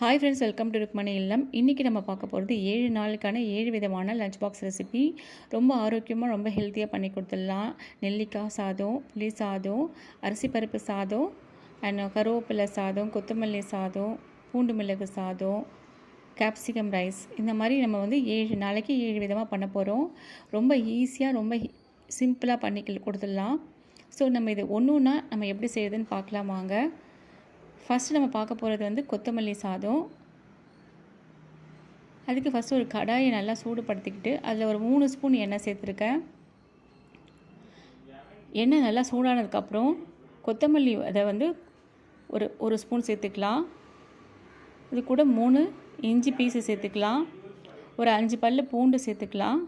Hi friends, welcome to Rukmani இல்லம். இன்றைக்கி நம்ம பார்க்க போகிறது 7 நாளுக்கான 7 விதமான லஞ்ச் பாக்ஸ் ரெசிபி. ரொம்ப ஆரோக்கியமாக ரொம்ப ஹெல்த்தியாக பண்ணி கொடுத்துடலாம். நெல்லிக்காய் சாதம், புளி சாதம், அரிசி பருப்பு சாதம், அண்ட் கருவேப்பிலை சாதம், கொத்தமல்லி சாதம், பூண்டு மிளகு சாதம், கேப்சிகம் ரைஸ், இந்த மாதிரி நம்ம வந்து 7 நாளைக்கு 7 விதமாக பண்ண போகிறோம். ரொம்ப ஈஸியாக ரொம்ப சிம்பிளாக பண்ணி கொடுத்துடலாம். ஸோ நம்ம இது ஒன்றுன்னா நம்ம எப்படி செய்யுதுன்னு பார்க்கலாம் வாங்க. ஃபஸ்ட்டு நம்ம பார்க்க போகிறது வந்து கொத்தமல்லி சாதம். அதுக்கு ஃபஸ்ட்டு ஒரு கடாயை நல்லா சூடுபடுத்திக்கிட்டு அதில் ஒரு 3 ஸ்பூன் எண்ணெய் சேர்த்துருக்கேன். எண்ணெய் நல்லா சூடானதுக்கப்புறம் கொத்தமல்லி அதை வந்து ஒரு ஸ்பூன் சேர்த்துக்கலாம். இது கூட 3 இஞ்சி பீஸு சேர்த்துக்கலாம். ஒரு 5 பல் பூண்டு சேர்த்துக்கலாம்.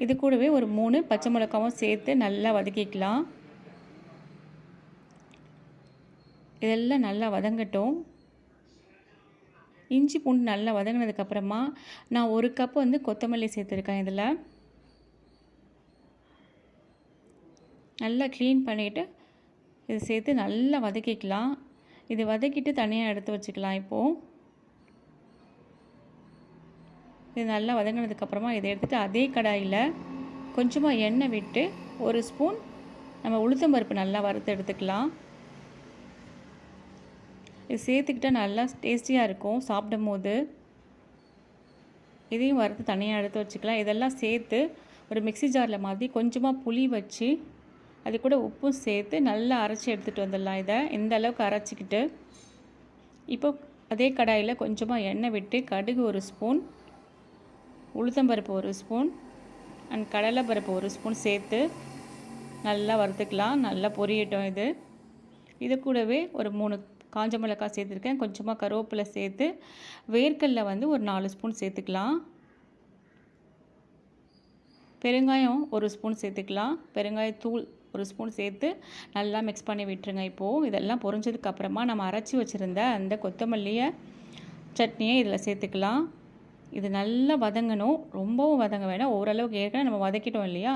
இது கூடவே ஒரு 3 பச்சை மிளகாவும் சேர்த்து நல்லா வதக்கிக்கலாம். இதெல்லாம் நல்லா வதங்கட்டும். இஞ்சி பூண்டு நல்லா வதங்கினதுக்கப்புறமா நான் 1 கப் வந்து கொத்தமல்லி சேர்த்துருக்கேன். இதில் நல்லா க்ளீன் பண்ணிவிட்டு இது சேர்த்து நல்லா வதக்கிக்கலாம். இது வதக்கிட்டு தனியாக எடுத்து வச்சுக்கலாம். இப்போது இது நல்லா வதங்கினதுக்கப்புறமா இதை எடுத்துகிட்டு அதே கடாயில் கொஞ்சமாக எண்ணெய் விட்டு 1 ஸ்பூன் நம்ம உளுத்தம்பருப்பு நல்லா வறுத்து எடுத்துக்கலாம். இது சேர்த்துக்கிட்டால் நல்லா டேஸ்டியாக இருக்கும் சாப்பிடும் போது. இதையும் வறுத்து தனியாக எடுத்து வச்சுக்கலாம். இதெல்லாம் சேர்த்து ஒரு மிக்ஸி ஜாரில் மாற்றி கொஞ்சமாக புளி வச்சு அது கூட உப்பும் சேர்த்து நல்லா அரைச்சி எடுத்துகிட்டு வந்துடலாம். இதை இந்த அளவுக்கு அரைச்சிக்கிட்டு இப்போ அதே கடாயில் கொஞ்சமாக எண்ணெய் விட்டு கடுகு 1 ஸ்பூன், உளுத்தம்பருப்பு 1 ஸ்பூன் அண்ட் கடலைப்பருப்பு 1 ஸ்பூன் சேர்த்து நல்லா வறுத்துக்கலாம். நல்லா பொரியட்டும். இது கூடவே ஒரு 3 காஞ்ச மிளகாய் சேர்த்துருக்கேன். கொஞ்சமாக கருவேப்பிலை சேர்த்து வேர்க்கடலை வந்து ஒரு 4 ஸ்பூன் சேர்த்துக்கலாம். பெருங்காயம் 1 ஸ்பூன் சேர்த்துக்கலாம். பெருங்காயத்தூள் 1 ஸ்பூன் சேர்த்து நல்லா மிக்ஸ் பண்ணி விட்டுருங்க. இப்போது இதெல்லாம் பொரிஞ்சதுக்கப்புறமா நம்ம அரைச்சி வச்சுருந்த அந்த கொத்தமல்லியை சட்னியை இதில் சேர்த்துக்கலாம். இது நல்லா வதங்கணும். ரொம்பவும் வதங்க வேணாம். ஓரளவுக்கு ஏற்கனவே நம்ம வதக்கிட்டோம் இல்லையா.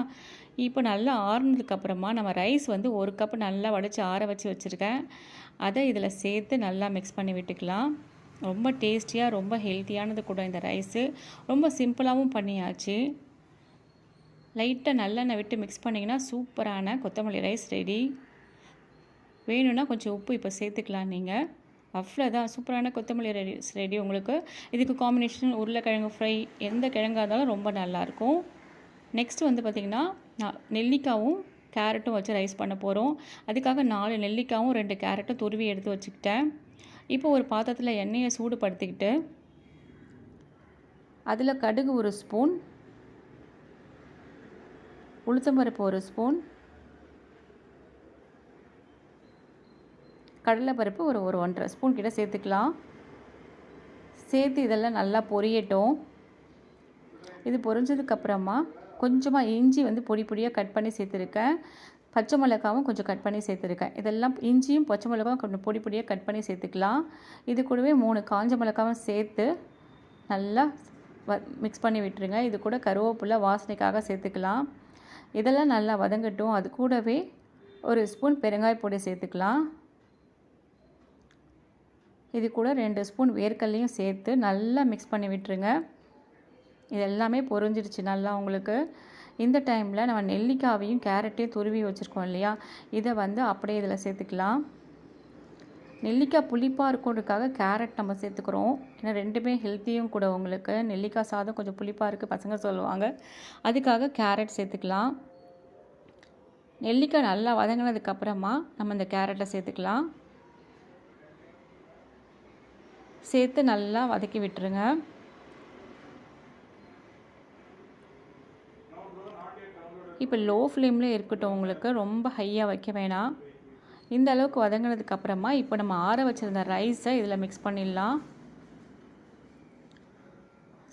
இப்போ நல்லா ஆறுனதுக்கப்புறமா நம்ம ரைஸ் வந்து 1 கப் நல்லா வடித்து ஆற வச்சுருக்கேன். அதை இதில் சேர்த்து நல்லா மிக்ஸ் பண்ணி விட்டுக்கலாம். ரொம்ப டேஸ்டியாக ரொம்ப ஹெல்த்தியானது கூட இந்த ரைஸு. ரொம்ப சிம்பிளாகவும் பண்ணியாச்சு. லைட்டாக நல்லெண்ணெய் விட்டு மிக்ஸ் பண்ணிங்கன்னா சூப்பரான கொத்தமல்லி ரைஸ் ரெடி. வேணும்னா கொஞ்சம் உப்பு இப்போ சேர்த்துக்கலாம் நீங்கள். அவ்வளோதான், சூப்பரான கொத்தமல்லி ரைஸ் ரெடி உங்களுக்கு. இதுக்கு காம்பினேஷன் உருளைக்கிழங்கு ஃப்ரை, எந்த கிழங்காக இருந்தாலும் ரொம்ப நல்லாயிருக்கும். நெக்ஸ்ட் வந்து பார்த்திங்கன்னா நெல்லிக்காவும் கேரட்டும் வச்சு ரைஸ் பண்ண போகிறோம். அதுக்காக 4 நெல்லிக்காவும் 2 கேரட்டும் துருவி எடுத்து வச்சுக்கிட்டேன். இப்போ ஒரு பாத்திரத்தில் எண்ணெயை சூடுபடுத்திக்கிட்டு அதில் கடுகு 1 ஸ்பூன், உளுத்தம்பருப்பு 1 ஸ்பூன், கடலைப்பருப்பு ஒரு 1.5 ஸ்பூன் கிட்ட சேர்த்துக்கலாம். சேர்த்து இதெல்லாம் நல்லா பொரியட்டும். இது பொரிஞ்சதுக்கப்புறமா கொஞ்சமாக இஞ்சி வந்து பொடி பொடியாக கட் பண்ணி சேர்த்துருக்கேன். பச்சை மிளகாவும் கொஞ்சம் கட் பண்ணி சேர்த்துருக்கேன். இதெல்லாம் இஞ்சியும் பச்சை மிளகாவும் கொஞ்சம் பொடி பொடியாக கட் பண்ணி சேர்த்துக்கலாம். இது கூடவே 3 காஞ்ச மிளகாவும் சேர்த்து நல்லா மிக்ஸ் பண்ணி விட்டுருங்க. இது கூட கருவேப்பிலை வாசனைக்காக சேர்த்துக்கலாம். இதெல்லாம் நல்லா வதங்கட்டும். அது கூடவே 1 ஸ்பூன் பெருங்காய பொடி சேர்த்துக்கலாம். இது கூட 2 ஸ்பூன் வேர்க்கடலையும் சேர்த்து நல்லா மிக்ஸ் பண்ணி விட்டுருங்க. இது எல்லாமே பொரிஞ்சிடுச்சு நல்லா உங்களுக்கு. இந்த டைமில் நம்ம நெல்லிக்காவையும் கேரட்டையும் துருவி வச்சுருக்கோம் இல்லையா, இதை வந்து அப்படியே இதில் சேர்த்துக்கலாம். நெல்லிக்காய் புளிப்பாக இருக்கிறதுக்காக கேரட் நம்ம சேர்த்துக்கிறோம். ஏன்னா 2மே ஹெல்த்தியும் கூட உங்களுக்கு. நெல்லிக்காய் சாதம் கொஞ்சம் புளிப்பாக இருக்குது பசங்க சொல்லுவாங்க, அதுக்காக கேரட் சேர்த்துக்கலாம். நெல்லிக்காய் நல்லா வதங்கினதுக்கப்புறமா நம்ம இந்த கேரட்டை சேர்த்துக்கலாம். சேர்த்து நல்லா வதக்கி விட்டுருங்க. இப்போ லோ ஃப்ளேமில் இருக்கட்டும் உங்களுக்கு, ரொம்ப ஹையாக வைக்க வேணாம். இந்த அளவுக்கு வதங்கினதுக்கப்புறமா இப்போ நம்ம ஆற வச்சுருந்த ரைஸை இதில் மிக்ஸ் பண்ணிடலாம்.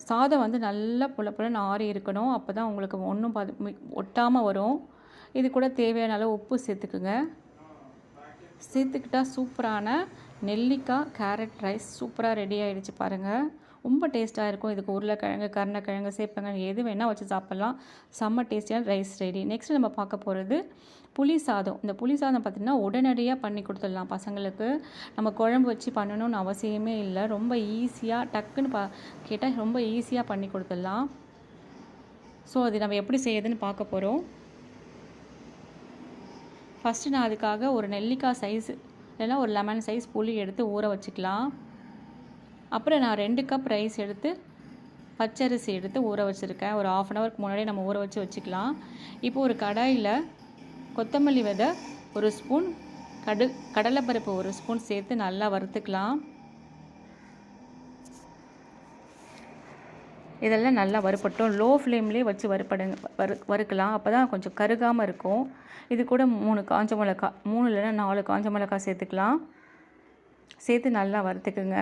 சாதம் வந்து நல்லா புலப்புலன்னு ஆறி இருக்கணும். அப்போ தான் உங்களுக்கு ஒன்றும் ஒட்டாமல் வரும். இது கூட தேவையான அளவு உப்பு சேர்த்துக்குங்க. சேர்த்துக்கிட்டால் சூப்பரான நெல்லிக்காய் கேரட் ரைஸ் சூப்பராக ரெடி ஆகிடுச்சு பாருங்கள். ரொம்ப டேஸ்ட்டாக இருக்கும். இதுக்கு உருளைக்கிழங்கு, கருணக்கிழங்கு, சேப்பங்கிழங்கு எது வேணால் வச்சு சாப்பிட்லாம். செம்ம டேஸ்டியான ரைஸ் ரெடி. நெக்ஸ்ட் நம்ம பார்க்க போகிறது புளி சாதம். இந்த புளி சாதம் பார்த்திங்கன்னா உடனடியாக பண்ணி கொடுத்துடலாம் பசங்களுக்கு. நம்ம குழம்பு வச்சு பண்ணணும்னு அவசியமே இல்லை. ரொம்ப ஈஸியாக டக்குன்னு கேட்டால் ரொம்ப ஈஸியாக பண்ணி கொடுத்துடலாம். ஸோ அது நம்ம எப்படி செய்யுதுன்னு பார்க்க போகிறோம். ஃபஸ்ட்டு நான் அதுக்காக ஒரு நெல்லிக்காய் சைஸ் இல்லைன்னா ஒரு லெமன் சைஸ் புளி எடுத்து ஊற வச்சுக்கலாம். அப்புறம் நான் 2 கப் ரைஸ் எடுத்து பச்சரிசி எடுத்து ஊற வச்சுருக்கேன். ஒரு 1/2 ஹவருக்கு முன்னாடியே நம்ம ஊற வச்சுக்கலாம். இப்போ ஒரு கடாயில் கொத்தமல்லி விதை 1 ஸ்பூன், கடலைப்பருப்பு 1 ஸ்பூன் சேர்த்து நல்லா வறுத்துக்கலாம். இதெல்லாம் நல்லா வறுப்பட்டோம். லோ ஃப்ளேம்லேயே வச்சு வறுக்கலாம். அப்போ தான் கொஞ்சம் கருகாமல் இருக்கும். இது கூட 3 காஞ்ச மிளகா, 3 இல்லைன்னா 4 காஞ்ச மிளகா சேர்த்துக்கலாம். சேர்த்து நல்லா வறுத்துக்குங்க.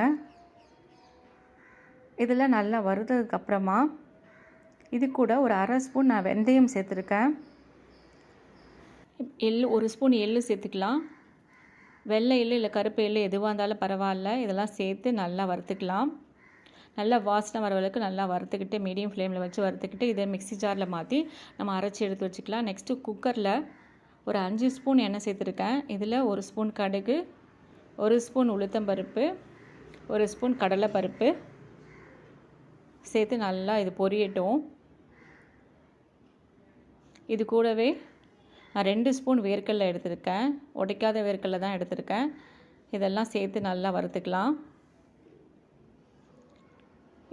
இதெல்லாம் நல்லா வறுத்ததுக்கப்புறமா இது கூட ஒரு 1/2 ஸ்பூன் நான் வெந்தயம் சேர்த்துருக்கேன். எள்ளு 1 ஸ்பூன் எள்ளு சேர்த்துக்கலாம். வெள்ளை எள்ளு இல்லை கருப்பு எள்ளு எதுவாக இருந்தாலும் பரவாயில்ல. இதெல்லாம் சேர்த்து நல்லா வறுத்துக்கலாம். நல்லா வாசனை வர அளவுக்கு நல்லா வறுத்துக்கிட்டு மீடியம் ஃப்ளேமில் வச்சு வறுத்துக்கிட்டு இதை மிக்ஸி ஜாரில் மாற்றி நம்ம அரைச்சி எடுத்து வச்சுக்கலாம். நெக்ஸ்ட்டு குக்கரில் ஒரு 5 ஸ்பூன் எண்ணெய் சேர்த்துருக்கேன். இதில் 1 ஸ்பூன் கடுகு, 1 ஸ்பூன் உளுத்தம்பருப்பு, 1 ஸ்பூன் கடலைப்பருப்பு சேர்த்து நல்லா இது பொரியட்டும். இது கூடவே நான் 2 ஸ்பூன் வேர்க்கடலை எடுத்திருக்கேன். உடைக்காத வேர்க்கடலை தான் எடுத்திருக்கேன். இதெல்லாம் சேர்த்து நல்லா வறுத்துக்கலாம்.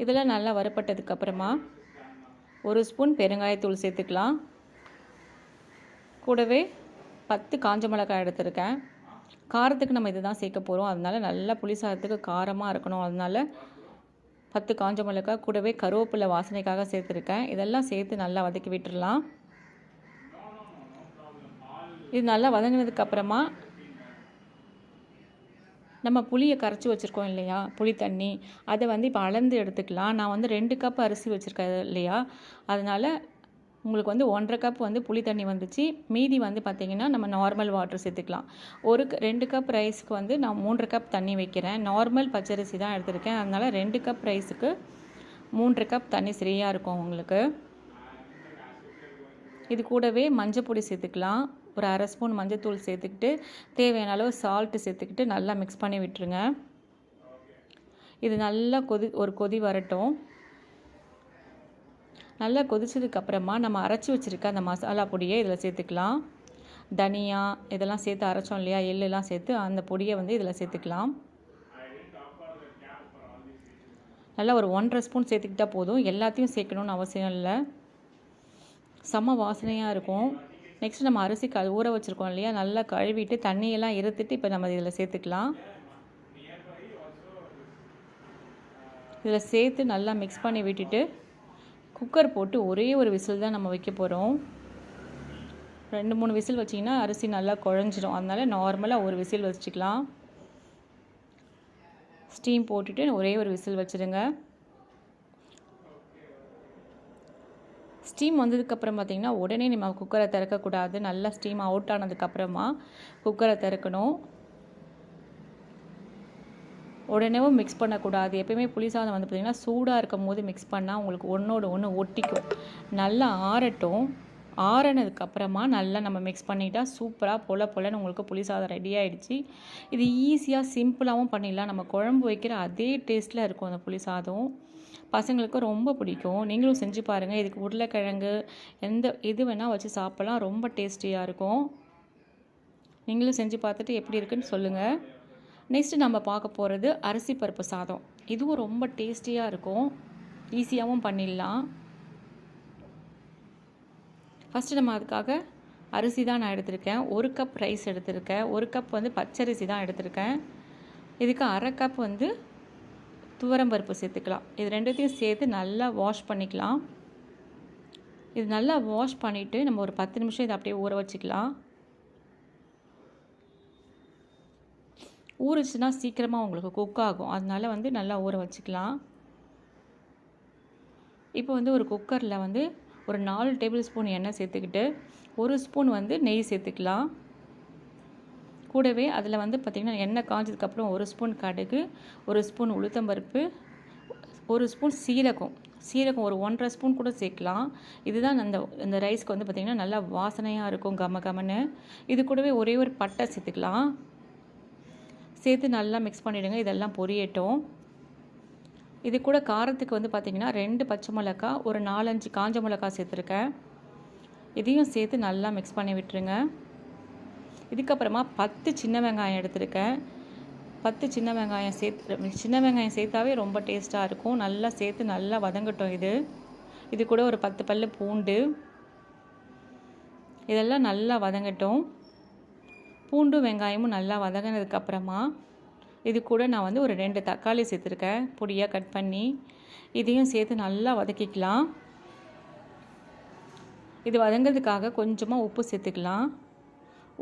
இதெல்லாம் நல்லா வறுப்பட்டதுக்கப்புறமா 1 ஸ்பூன் பெருங்காயத்தூள் சேர்த்துக்கலாம். கூடவே 10 காஞ்ச மிளகாய் எடுத்திருக்கேன். காரத்துக்கு நம்ம இது தான் சேர்க்க போகிறோம். அதனால நல்லா புளி சாதத்துக்கு காரமாக இருக்கணும். அதனால 10 காஞ்ச மிளகாய் கூடவே கருவேப்பிலை வாசனைக்காக சேர்த்துருக்கேன். இதெல்லாம் சேர்த்து நல்லா வதக்கி விட்டுடலாம். இது நல்லா வதங்கினதுக்கப்புறமா நம்ம புளியை கரைச்சி வச்சுருக்கோம் இல்லையா, புளி தண்ணி, அதை வந்து இப்போ அளந்து எடுத்துக்கலாம். நான் வந்து 2 கப் அரிசி வச்சுருக்கேன் இல்லையா, அதனால் உங்களுக்கு வந்து 1.5 கப் வந்து புளி தண்ணி வந்துச்சு. மீதி வந்து பார்த்திங்கன்னா நம்ம நார்மல் வாட்டர் சேர்த்துக்கலாம். 2 கப் ரைஸுக்கு வந்து நான் 3.5 கப் தண்ணி வைக்கிறேன். நார்மல் பச்சரிசி தான் எடுத்திருக்கேன். அதனால் 2 கப் ரைஸுக்கு 3.5 கப் தண்ணி சரியாக இருக்கும் உங்களுக்கு. இது கூடவே மஞ்சள் பொடி சேர்த்துக்கலாம். ஒரு 1/2 ஸ்பூன் மஞ்சள் சேர்த்துக்கிட்டு தேவையான அளவு சால்ட்டு சேர்த்துக்கிட்டு நல்லா மிக்ஸ் பண்ணி விட்டுருங்க. இது நல்லா ஒரு கொதி வரட்டும். நல்லா கொதிச்சதுக்கப்புறமா நம்ம அரைச்சி வச்சுருக்க அந்த மசாலா பொடியை இதில் சேர்த்துக்கலாம். தனியா இதெல்லாம் சேர்த்து அரைச்சோம் இல்லையா, எள்ளெல்லாம் சேர்த்து அந்த பொடியை வந்து இதில் சேர்த்துக்கலாம். நல்லா ஒரு 1.5 ஸ்பூன் சேர்த்துக்கிட்டால் போதும். எல்லாத்தையும் சேர்க்கணுன்னு அவசியம் இல்லை. செம்ம வாசனையாக இருக்கும். நெக்ஸ்ட் நம்ம அரிசி ஊற வச்சுருக்கோம் இல்லையா, நல்லா கழுவிட்டு தண்ணியெல்லாம் இருத்துட்டு இப்போ நம்ம இதில் சேர்த்துக்கலாம். இதில் சேர்த்து நல்லா மிக்ஸ் பண்ணி விட்டுட்டு குக்கர் போட்டு ஒரே ஒரு விசில் தான் நம்ம வைக்க போகிறோம். 2-3 விசில் வச்சிங்கன்னா அரிசி நல்லா குழஞ்சிடும். அதனால் நார்மலாக ஒரு விசில் வச்சுக்கலாம். ஸ்டீம் போட்டுட்டு ஒரே ஒரு விசில் வச்சுடுங்க. ஸ்டீம் வந்ததுக்கப்புறம் பார்த்திங்கன்னா உடனே நம்ம குக்கரை திறக்கக்கூடாது. நல்லா ஸ்டீம் அவுட் ஆனதுக்கப்புறமா குக்கரை திறக்கணும். உடனேவும் மிக்ஸ் பண்ணக்கூடாது. எப்பயுமே புளி சாதம் வந்து பார்த்திங்கன்னா சூடாக இருக்கும் போது மிக்ஸ் பண்ணால் உங்களுக்கு ஒன்றோடு ஒன்று ஒட்டிக்கும். நல்லா ஆறட்டும். ஆறினதுக்கப்புறமா நல்லா நம்ம மிக்ஸ் பண்ணிட்டா சூப்பராக பொலன்னு உங்களுக்கு புளி சாதம் ரெடி ஆகிடுச்சு. இது ஈஸியாக சிம்பிளாகவும் பண்ணிடலாம். நம்ம குழம்பு வைக்கிற அதே டேஸ்ட்டில் இருக்கும் அந்த புளி சாதம். பசங்களுக்கு ரொம்ப பிடிக்கும். நீங்களும் செஞ்சு பாருங்கள். இதுக்கு உருளைக்கிழங்கு எது வேணால் வச்சு சாப்பிட்லாம். ரொம்ப டேஸ்டியாக இருக்கும். நீங்களும் செஞ்சு பார்த்துட்டு எப்படி இருக்குன்னு சொல்லுங்கள். நெக்ஸ்ட்டு நம்ம பார்க்க போகிறது அரிசி பருப்பு சாதம். இதுவும் ரொம்ப டேஸ்டியாக இருக்கும். ஈஸியாகவும் பண்ணிடலாம். ஃபஸ்ட்டு நம்ம அதுக்காக அரிசி தான் நான் எடுத்திருக்கேன். 1 கப் ரைஸ் எடுத்திருக்கேன். 1 கப் வந்து பச்சரிசி தான் எடுத்திருக்கேன். இதுக்கு 1/2 கப் வந்து துவரம்பருப்பு சேர்த்துக்கலாம். இது ரெண்டுத்தையும் சேர்த்து நல்லா வாஷ் பண்ணிக்கலாம். இது நல்லா வாஷ் பண்ணிவிட்டு நம்ம ஒரு 10 நிமிஷம் இதை அப்படியே ஊற வச்சுக்கலாம். ஊறிச்சுன்னா சீக்கிரமாக உங்களுக்கு குக் ஆகும். அதனால வந்து நல்லா ஊற வச்சுக்கலாம். இப்போ வந்து ஒரு குக்கரில் வந்து ஒரு 4 டேபிள் ஸ்பூன் எண்ணெய் சேர்த்துக்கிட்டு 1 ஸ்பூன் வந்து நெய் சேர்த்துக்கலாம். கூடவே அதில் வந்து பார்த்திங்கன்னா எண்ணெய் காஞ்சதுக்கப்புறம் 1 ஸ்பூன் கடுகு, 1 ஸ்பூன் உளுத்தம்பருப்பு, 1 ஸ்பூன் சீரகம் ஒரு 1 1/2 ஸ்பூன் கூட சேர்க்கலாம். இதுதான் இந்த ரைஸ்க்கு வந்து பார்த்திங்கன்னா நல்லா வாசனையாக இருக்கும், கம கமன்னு. இது கூடவே ஒரே ஒரு பட்டை சேர்த்துக்கலாம். சேர்த்து நல்லா மிக்ஸ் பண்ணிவிடுங்க. இதெல்லாம் பொரியட்டும். இது கூட காரத்துக்கு வந்து பார்த்திங்கன்னா 2 பச்சை மிளகா, ஒரு 4-5 காஞ்ச மிளகா சேர்த்துருக்கேன். இதையும் சேர்த்து நல்லா மிக்ஸ் பண்ணி விட்டுருங்க. இதுக்கப்புறமா 10 சின்ன வெங்காயம் எடுத்திருக்கேன். 10 சின்ன வெங்காயம் சேர்த்தாவே ரொம்ப டேஸ்ட்டாக இருக்கும். நல்லா சேர்த்து நல்லா வதங்கட்டும். இது கூட ஒரு 10 பல்லு பூண்டு, இதெல்லாம் நல்லா வதங்கட்டும். பூண்டு வெங்காயமும் நல்லா வதங்கினதுக்கப்புறமா இது கூட நான் வந்து ஒரு 2 தக்காளி சேர்த்துருக்கேன், பொடியாக கட் பண்ணி. இதையும் சேர்த்து நல்லா வதக்கிக்கலாம். இது வதங்கிறதுக்காக கொஞ்சமாக உப்பு சேர்த்துக்கலாம்.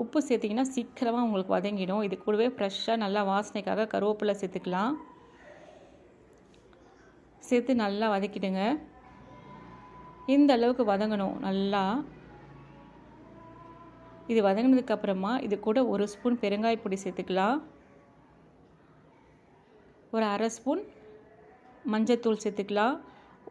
உப்பு சேர்த்திங்கன்னா சீக்கிரமாக உங்களுக்கு வதங்கிடும். இது கூடவே ஃப்ரெஷ்ஷாக நல்லா வாசனைக்காக கருவேப்பிலை சேர்த்துக்கலாம். சேர்த்து நல்லா வதக்கிடுங்க. இந்த அளவுக்கு வதங்கணும் நல்லா. இது வதங்கினதுக்கப்புறமா இது கூட 1 ஸ்பூன் பெருங்காய பொடி சேர்த்துக்கலாம். ஒரு 1/2 ஸ்பூன் மஞ்சத்தூள் சேர்த்துக்கலாம்.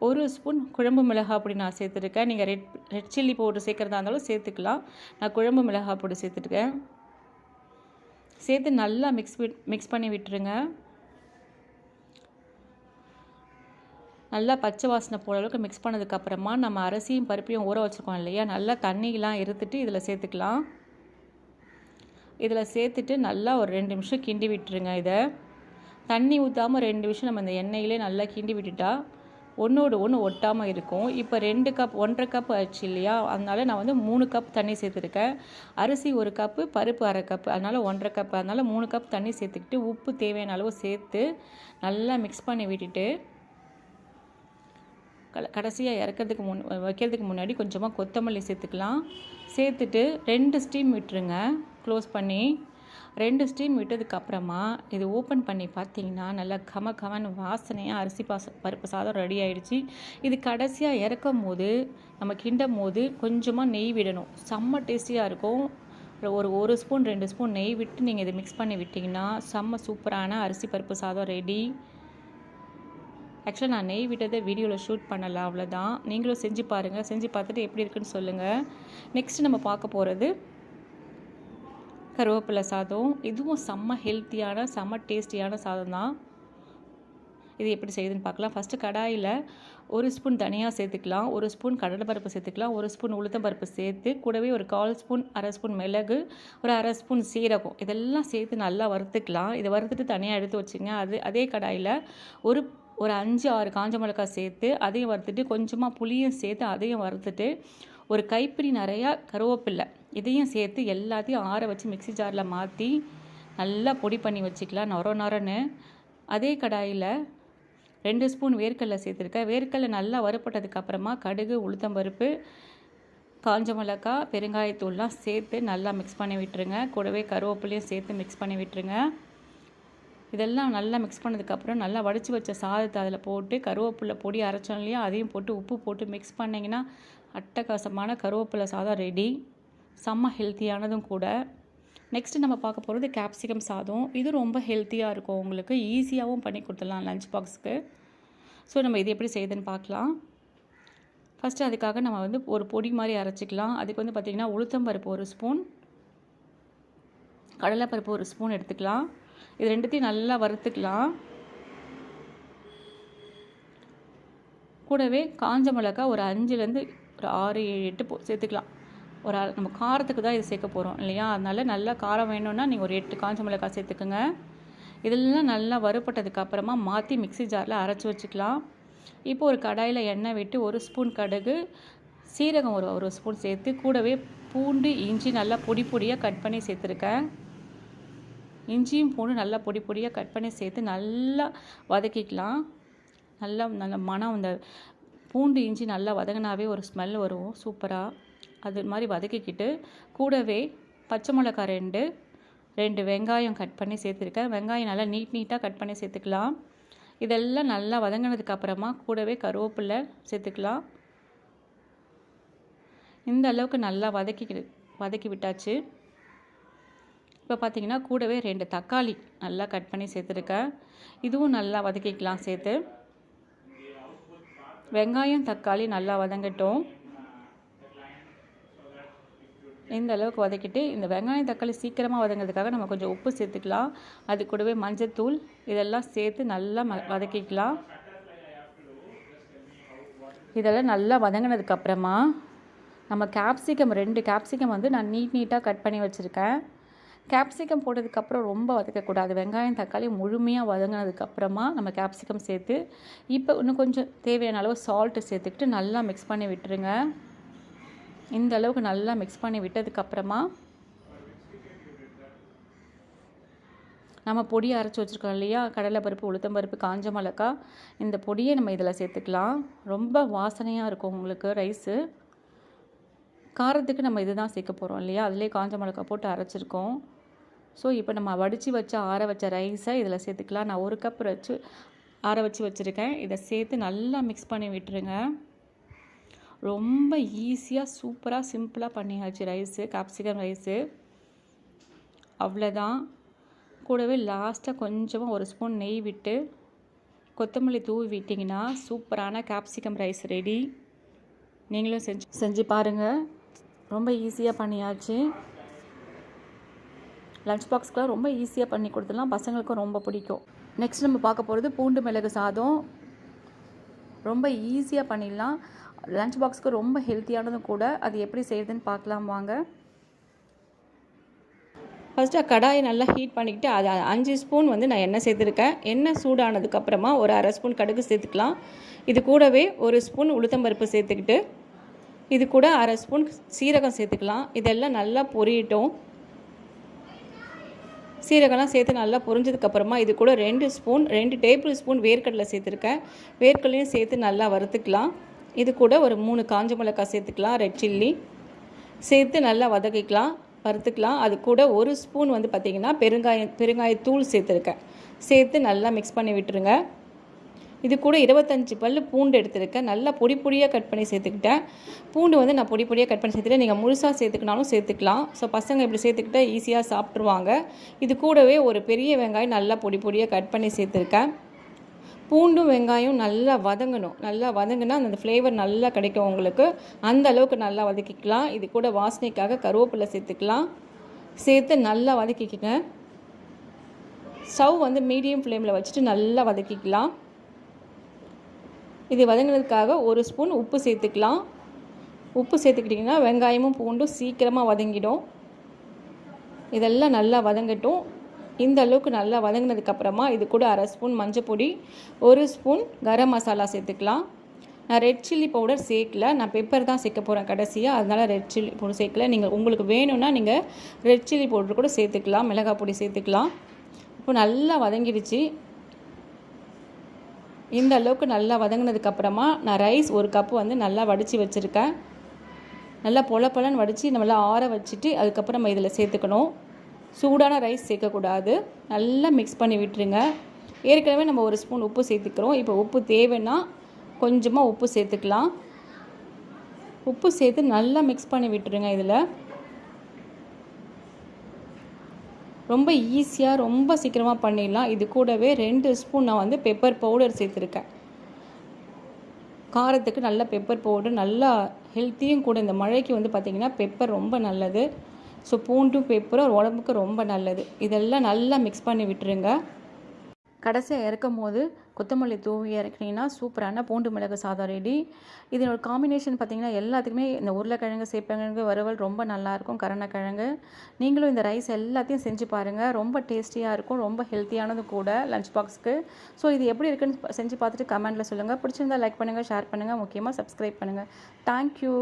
1 ஸ்பூன் குழம்பு மிளகாய் பொடி நான் சேர்த்துருக்கேன். நீங்கள் ரெட் சில்லி பவுடர் சேர்க்குறதா இருந்தாலும் சேர்த்துக்கலாம். நான் குழம்பு மிளகாய் பொடி சேர்த்துருக்கேன். சேர்த்து நல்லா மிக்ஸ் பண்ணி விட்டுருங்க. நல்லா பச்சை வாசனை போகிற அளவுக்கு மிக்ஸ் பண்ணதுக்கப்புறமா நம்ம அரிசியும் பருப்பையும் ஊற வச்சுருக்கோம் இல்லையா, நல்லா தண்ணியெலாம் இருத்துட்டு இதில் சேர்த்துக்கலாம். இதில் சேர்த்துட்டு நல்லா ஒரு 2 நிமிஷம் கிண்டி விட்டுருங்க. இதை தண்ணி ஊற்றாமல் 2 நிமிஷம் நம்ம இந்த எண்ணெயிலே நல்லா கிண்டி விட்டுட்டா ஒன்றோடு ஒன்று ஒட்டாமல் இருக்கும். இப்போ 2 கப் 1/2 கப் ஆச்சு இல்லையா, அதனால் நான் வந்து 3 கப் தண்ணி சேர்த்துருக்கேன். அரிசி 1 கப்பு, பருப்பு 1/2 கப்பு, அதனால் 1/2 கப், அதனால் 3 கப் தண்ணி சேர்த்துக்கிட்டு உப்பு தேவையான அளவு சேர்த்து நல்லா மிக்ஸ் பண்ணி விட்டுட்டு கடைசியாக வைக்கிறதுக்கு முன்னாடி கொஞ்சமாக கொத்தமல்லி சேர்த்துக்கலாம். சேர்த்துட்டு 2 ஸ்டீம் விட்டுருங்க, க்ளோஸ் பண்ணி. 2 ஸ்டீம் விட்டதுக்கப்புறமா இது ஓப்பன் பண்ணி பார்த்தீங்கன்னா நல்லா கமன்னு வாசனையாக அரிசி பருப்பு சாதம் ரெடி ஆகிடுச்சு. இது கடைசியாக இறக்கும் போது நம்ம கிண்டும் போது கொஞ்சமாக நெய் விடணும். செம்ம டேஸ்டியாக இருக்கும். ஒரு ஸ்பூன் 2 ஸ்பூன் நெய் விட்டு நீங்கள் இதை மிக்ஸ் பண்ணி விட்டிங்கன்னா செம்ம சூப்பரான அரிசி பருப்பு சாதம் ரெடி. ஆக்சுவலாக நான் நெய் விட்டதை வீடியோவில் ஷூட் பண்ணலை, அவ்வளோதான். நீங்களும் செஞ்சு பாருங்கள். செஞ்சு பார்த்துட்டு எப்படி இருக்குன்னு சொல்லுங்கள். நெக்ஸ்ட் நம்ம பார்க்க போகிறது கருவேப்பிலை சாதம். இதுவும் செம்ம ஹெல்த்தியான செம்ம டேஸ்டியான சாதம் தான். இது எப்படி செய்யுதுன்னு பார்க்கலாம். ஃபஸ்ட்டு கடாயில் 1 ஸ்பூன் தனியாக சேர்த்துக்கலாம், 1 ஸ்பூன் கடலைப்பருப்பு சேர்த்துக்கலாம், 1 ஸ்பூன் உளுத்தம்பருப்பு சேர்த்து கூடவே ஒரு 1/4 ஸ்பூன் 1/2 ஸ்பூன் மிளகு, ஒரு 1/2 ஸ்பூன் சீரகம் இதெல்லாம் சேர்த்து நல்லா வறுத்துக்கலாம். இதை வறுத்துட்டு தனியாக எடுத்து வச்சுங்க. அதே கடாயில் ஒரு 5-6 காஞ்ச மிளகாய் சேர்த்து அதையும் வறுத்துட்டு கொஞ்சமாக புளியும் சேர்த்து அதையும் வறுத்துட்டு ஒரு கைப்பிடி நிறையா கருவேப்பில்லை இதையும் சேர்த்து எல்லாத்தையும் ஆற வச்சு மிக்ஸி ஜாரில் மாற்றி நல்லா பொடி பண்ணி வச்சுக்கலாம் நொரன்னு. அதே கடாயில் 2 ஸ்பூன் வேர்க்கடலை சேர்த்துருக்கேன். வேர்க்கடலை நல்லா வறுப்பட்டதுக்கப்புறமா கடுகு, உளுத்தம்பருப்பு, காஞ்ச மிளகாய், பெருங்காயத்தூள்லாம் சேர்த்து நல்லா மிக்ஸ் பண்ணி விட்டுருங்க. கூடவே கருவேப்பிலையும் சேர்த்து மிக்ஸ் பண்ணி விட்டுருங்க. இதெல்லாம் நல்லா மிக்ஸ் பண்ணதுக்கப்புறம் நல்லா வடித்து வச்ச சாதத்தை அதில் போட்டு கருவேப்பிலை பொடி அரைச்சோம் இல்லையா, அதையும் போட்டு உப்பு போட்டு மிக்ஸ் பண்ணிங்கன்னா அட்டகாசமான கருவேப்பிலை சாதம் ரெடி. செம்ம ஹெல்த்தியானதும் கூட. நெக்ஸ்ட்டு நம்ம பார்க்க போகிறது கேப்சிகம் சாதம். இது ரொம்ப ஹெல்த்தியாக இருக்கும், உங்களுக்கு ஈஸியாகவும் பண்ணி கொடுத்துடலாம் லஞ்ச் பாக்ஸுக்கு. ஸோ நம்ம இது எப்படி செய்யுதுன்னு பார்க்கலாம். ஃபஸ்ட்டு அதுக்காக நம்ம வந்து ஒரு பொடி மாதிரி அரைச்சிக்கலாம். அதுக்கு வந்து பார்த்திங்கன்னா உளுத்தம்பருப்பு 1 ஸ்பூன், கடலைப்பருப்பு 1 ஸ்பூன் எடுத்துக்கலாம். இது ரெண்டுத்தையும் நல்லா வறுத்துக்கலாம். கூடவே காஞ்ச மிளகாய் ஒரு 5லேருந்து ஒரு 6, 7, 8 சேர்த்துக்கலாம். நம்ம காரத்துக்கு தான் இது சேர்க்க போகிறோம் இல்லையா, அதனால் நல்லா காரம் வேணும்னா நீங்கள் ஒரு 8 காஞ்ச மிளகாய் சேர்த்துக்குங்க. இதெல்லாம் நல்லா வறுப்பட்டதுக்கப்புறமா மாற்றி மிக்ஸி ஜாரில் அரைச்சி வச்சுக்கலாம். இப்போ ஒரு கடாயில் எண்ணெய் விட்டு 1 ஸ்பூன் கடுகு, சீரகம் ஒரு ஸ்பூன் சேர்த்து கூடவே பூண்டு, இஞ்சி நல்லா பொடியாக கட் பண்ணி சேர்த்துருக்கேன். இஞ்சியும் பூண்டு நல்லா பொடியாக கட் பண்ணி சேர்த்து நல்லா வதக்கிக்கலாம். நல்லா மனம் இந்த பூண்டு இஞ்சி நல்லா வதங்கினாவே ஒரு ஸ்மெல் வரும் சூப்பராக. அது மாதிரி வதக்கிக்கிட்டு கூடவே பச்சை மிளகாய் 2 வெங்காயம் கட் பண்ணி சேர்த்துருக்கேன். வெங்காயம் நல்லா நீட்டாக கட் பண்ணி சேர்த்துக்கலாம். இதெல்லாம் நல்லா வதங்கினதுக்கப்புறமா கூடவே கருவேப்பிலை சேர்த்துக்கலாம். இந்த அளவுக்கு நல்லா வதக்கி விட்டாச்சு. இப்போ பார்த்திங்கன்னா கூடவே 2 தக்காளி நல்லா கட் பண்ணி சேர்த்துருக்கேன். இதுவும் நல்லா வதக்கிக்கலாம் சேர்த்து. வெங்காயம் தக்காளி நல்லா வதங்கட்டும். இந்த அளவுக்கு வதக்கிட்டு இந்த வெங்காயம் தக்காளி சீக்கிரமாக வதங்கிறதுக்காக நம்ம கொஞ்சம் உப்பு சேர்த்துக்கலாம். அது கூடவே மஞ்சத்தூள் இதெல்லாம் சேர்த்து நல்லா வதக்கிக்கலாம். இதெல்லாம் நல்லா வதங்கினதுக்கப்புறமா நம்ம கேப்சிகம் 2 கேப்சிகம் வந்து நான் நீட்டாக கட் பண்ணி வச்சுருக்கேன். கேப்சிகம் போட்டதுக்கப்புறம் ரொம்ப வதக்கக்கூடாது. வெங்காயம் தக்காளி முழுமையாக வதங்கினதுக்கப்புறமா நம்ம கேப்சிகம் சேர்த்து இப்போ இன்னும் கொஞ்சம் தேவையான அளவு சால்ட்டு சேர்த்துக்கிட்டு நல்லா மிக்ஸ் பண்ணி விட்டுருங்க. இந்த அளவுக்கு நல்லா மிக்ஸ் பண்ணி விட்டதுக்கப்புறமா நம்ம பொடியை அரைச்சி வச்சுருக்கோம் இல்லையா, கடலைப்பருப்பு உளுத்தம்பருப்பு காஞ்ச மிளகாய், இந்த பொடியை நம்ம இதில் சேர்த்துக்கலாம். ரொம்ப வாசனையாக இருக்கும் உங்களுக்கு ரைஸு. காரத்துக்கு நம்ம இது தான் சேர்க்க போகிறோம் இல்லையா, அதிலே காஞ்ச மிளகாய் போட்டு அரைச்சிருக்கோம். ஸோ இப்போ நம்ம வடித்து வச்ச ஆற வச்ச ரைஸை இதில் சேர்த்துக்கலாம். நான் 1 கப் வச்சு ஆற வச்சு வச்சுருக்கேன். இதை சேர்த்து நல்லா மிக்ஸ் பண்ணி விட்டுருங்க. ரொம்ப ஈஸியாக சூப்பராக சிம்பிளாக பண்ணியாச்சு ரைஸு, கேப்சிகம் ரைஸு. அவ்வளோதான். கூடவே லாஸ்ட்டாக கொஞ்சமாக 1 ஸ்பூன் நெய் விட்டு கொத்தமல்லி தூவி விட்டிங்கன்னா சூப்பரான கேப்சிகம் ரைஸ் ரெடி. நீங்களும் செஞ்சு பாருங்கள். ரொம்ப ஈஸியாக பண்ணியாச்சு. லஞ்ச் பாக்ஸ்க்கெலாம் ரொம்ப ஈஸியாக பண்ணி கொடுத்துடலாம். பசங்களுக்கும் ரொம்ப பிடிக்கும். நெக்ஸ்ட் நம்ம பார்க்க போகிறது பூண்டு மிளகு சாதம். ரொம்ப ஈஸியாக பண்ணிடலாம். லஞ்ச் பாக்ஸுக்கு ரொம்ப ஹெல்த்தியானதும் கூட. அது எப்படி செய்யுதுன்னு பார்க்கலாம் வாங்க. ஃபஸ்ட்டு கடாயை நல்லா ஹீட் பண்ணிக்கிட்டு அது 5 ஸ்பூன் வந்து நான் எண்ணெய் சேர்த்துருக்கேன். எண்ணெய் சூடானதுக்கப்புறமா ஒரு 1/2 ஸ்பூன் கடுகு சேர்த்துக்கலாம். இது கூடவே 1 ஸ்பூன் உளுத்தம்பருப்பு சேர்த்துக்கிட்டு இது கூட 1/2 ஸ்பூன் சீரகம் சேர்த்துக்கலாம். இதெல்லாம் நல்லா பொரியட்டும். சீரகம்லாம் சேர்த்து நல்லா பொரிஞ்சதுக்கப்புறமா இது கூட 2 டேபிள் ஸ்பூன் வேர்க்கடலை சேர்த்துருக்கேன். வேர்க்கடலையும் சேர்த்து நல்லா வறுத்துக்கலாம். இது கூட ஒரு 3 காஞ்ச மிளகாய் சேர்த்துக்கலாம். ரெட் சில்லி சேர்த்து நல்லா வதக்கிக்கலாம், வறுத்துக்கலாம். அது கூட 1 ஸ்பூன் வந்து பார்த்திங்கன்னா பெருங்காயத்தூள் சேர்த்துருக்கேன். சேர்த்து நல்லா மிக்ஸ் பண்ணி விட்டுருங்க. இது கூட 25 பல் பூண்டு எடுத்துருக்கேன். நல்லா பொடியாக கட் பண்ணி சேர்த்துக்கிட்டேன். பூண்டு வந்து நான் பொடியாக கட் பண்ணி சேர்த்துட்டேன். நீங்கள் முழுசாக சேர்த்துக்கினாலும் சேர்த்துக்கலாம். ஸோ பசங்க இப்படி சேர்த்துக்கிட்டா ஈஸியாக சாப்பிட்ருவாங்க. இது கூடவே ஒரு பெரிய வெங்காயம் நல்லா பொடியாக கட் பண்ணி சேர்த்துருக்கேன். பூண்டும் வெங்காயம் நல்லா வதங்கணும். நல்லா வதங்கினா அந்த ஃப்ளேவர் நல்லா கிடைக்கும் உங்களுக்கு. அந்த அளவுக்கு நல்லா வதக்கிக்கலாம். இது கூட வாசனைக்காக கருவேப்பிலை சேர்த்துக்கலாம். சேர்த்து நல்லா வதக்கிக்கங்க. ஸ்டவ் வந்து மீடியம் ஃப்ளேமில் வச்சுட்டு நல்லா வதக்கிக்கலாம். இது வதங்கினதுக்காக 1 ஸ்பூன் உப்பு சேர்த்துக்கலாம். உப்பு சேர்த்துக்கிட்டிங்கன்னா வெங்காயமும் பூண்டும் சீக்கிரமாக வதங்கிடும். இதெல்லாம் நல்லா வதங்கட்டும். இந்த அளவுக்கு நல்லா வதங்கினதுக்கப்புறமா இது கூட 1/2 ஸ்பூன் மஞ்சள் பொடி, 1 ஸ்பூன் கரம் மசாலா சேர்த்துக்கலாம். நான் ரெட் சில்லி பவுடர் சேர்க்கல. நான் பெப்பர் தான் சேர்க்க போகிறேன் கடைசியாக. அதனால் ரெட் சில்லி பவுடர் சேர்க்கல. நீங்கள் உங்களுக்கு வேணும்னா நீங்கள் ரெட் சில்லி பவுடர் கூட சேர்த்துக்கலாம். மிளகாய் பொடி சேர்த்துக்கலாம். இப்போ நல்லா வதங்கிடுச்சு. இந்த அளவுக்கு நல்லா வதங்கினதுக்கப்புறமா நான் ரைஸ் 1 கப்பு வந்து நல்லா வடித்து வச்சுருக்கேன். நல்லா பொலன்னு வடித்து நல்லா ஆற வச்சுட்டு அதுக்கப்புறம் நம்ம இதில் சேர்த்துக்கணும். சூடான ரைஸ் சேர்க்கக்கூடாது. நல்லா மிக்ஸ் பண்ணி விட்டுருங்க. ஏற்கனவே நம்ம 1 ஸ்பூன் உப்பு சேர்த்துக்கிறோம். இப்போ உப்பு தேவைன்னா கொஞ்சமாக உப்பு சேர்த்துக்கலாம். உப்பு சேர்த்து நல்லா மிக்ஸ் பண்ணி விட்டுருங்க. இதில் ரொம்ப ஈஸியாக ரொம்ப சீக்கிரமாக பண்ணிடலாம். இது கூடவே 2 ஸ்பூன் நான் வந்து பெப்பர் பவுடர் சேர்த்துருக்கேன். காரத்துக்கு நல்ல பெப்பர் பவுடர் நல்லா ஹெல்த்தியும் கூட. இந்த மழைக்கு வந்து பார்த்திங்கன்னா பெப்பர் ரொம்ப நல்லது. ஸோ பூண்டும் பெப்பரும் உடம்புக்கு ரொம்ப நல்லது. இதெல்லாம் நல்லா மிக்ஸ் பண்ணி விட்டுருங்க. கடைசியாக இறக்கும் போது கொத்தமல்லி தூவி இறக்குனீங்கன்னா சூப்பரான பூண்டு மிளகு சாதம் ரெடி. இதனோட காம்பினேஷன் பார்த்திங்கன்னா எல்லாத்துக்குமே இந்த உருளைக்கிழங்கு சேப்பங்கிழங்கு வறுவல் ரொம்ப நல்லாயிருக்கும். கருணக்கிழங்கு. நீங்களும் இந்த ரைஸ் எல்லாத்தையும் செஞ்சு பாருங்கள். ரொம்ப டேஸ்டியாக இருக்கும். ரொம்ப ஹெல்த்தியானதும் கூட லஞ்ச் பாக்ஸுக்கு. ஸோ இது எப்படி இருக்குன்னு செஞ்சு பார்த்துட்டு கமெண்ட்டில் சொல்லுங்கள். பிடிச்சிருந்தால் லைக் பண்ணுங்கள், ஷேர் பண்ணுங்கள், முக்கியமாக சப்ஸ்கிரைப் பண்ணுங்கள். தேங்க்யூ.